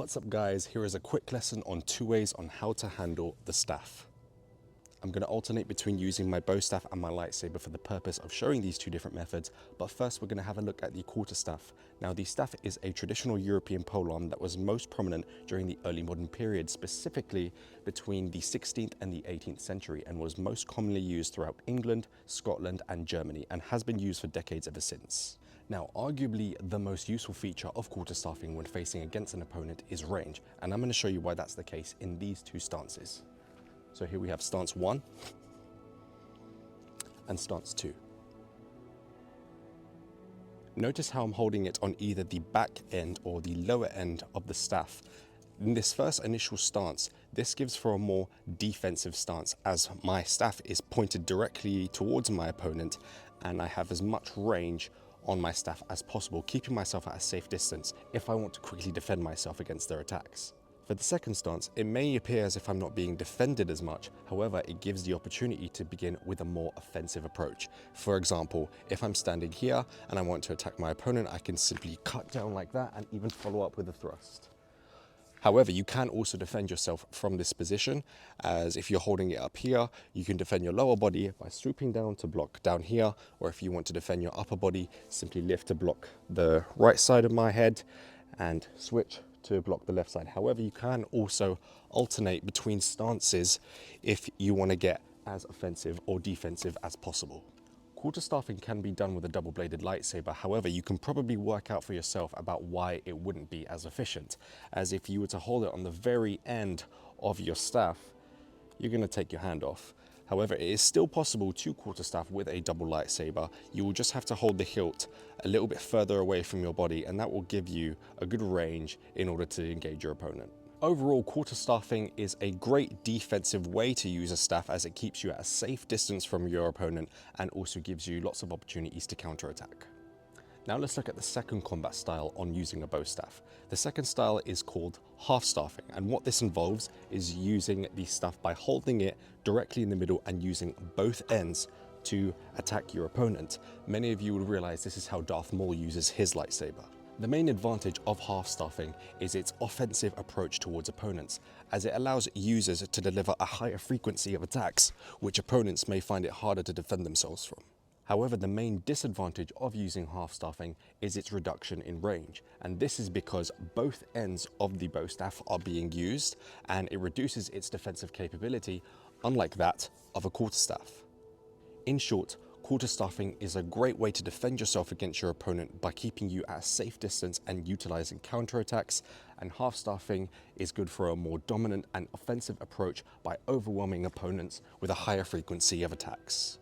What's up guys, here is a quick lesson on 2 ways on how to handle the staff. I'm going to alternate between using my bow staff and my lightsaber for the purpose of showing these two different methods, but first we're going to have a look at the quarterstaff. Now the staff is a traditional European polearm that was most prominent during the early modern period, specifically between the 16th and the 18th century, and was most commonly used throughout England, Scotland and Germany, and has been used for decades ever since. Now, arguably the most useful feature of quarterstaffing when facing against an opponent is range, and I'm going to show you why that's the case in these two stances. So here we have stance 1 and stance 2. Notice how I'm holding it on either the back end or the lower end of the staff. In this first initial stance, this gives for a more defensive stance as my staff is pointed directly towards my opponent and I have as much range on my staff as possible, keeping myself at a safe distance if I want to quickly defend myself against their attacks. For the second stance, it may appear as if I'm not being defended as much, however, it gives the opportunity to begin with a more offensive approach. For example, if I'm standing here and I want to attack my opponent, I can simply cut down like that and even follow up with a thrust. However, you can also defend yourself from this position, as if you're holding it up here, you can defend your lower body by swooping down to block down here, or if you want to defend your upper body, simply lift to block the right side of my head and switch to block the left side. However, you can also alternate between stances if you want to get as offensive or defensive as possible. Quarterstaffing can be done with a double-bladed lightsaber, however, you can probably work out for yourself about why it wouldn't be as efficient, as if you were to hold it on the very end of your staff, you're going to take your hand off. However, it is still possible to quarterstaff with a double lightsaber. You will just have to hold the hilt a little bit further away from your body, and that will give you a good range in order to engage your opponent. Overall, quarterstaffing is a great defensive way to use a staff as it keeps you at a safe distance from your opponent and also gives you lots of opportunities to counterattack. Now let's look at the second combat style on using a bow staff. The second style is called half-staffing, and what this involves is using the staff by holding it directly in the middle and using both ends to attack your opponent. Many of you will realize this is how Darth Maul uses his lightsaber. The main advantage of half-staffing is its offensive approach towards opponents, as it allows users to deliver a higher frequency of attacks, which opponents may find it harder to defend themselves from. However, the main disadvantage of using half-staffing is its reduction in range, and this is because both ends of the bow staff are being used and it reduces its defensive capability, unlike that of a quarterstaff. In short, quarterstaffing is a great way to defend yourself against your opponent by keeping you at a safe distance and utilizing counterattacks, and half-staffing is good for a more dominant and offensive approach by overwhelming opponents with a higher frequency of attacks.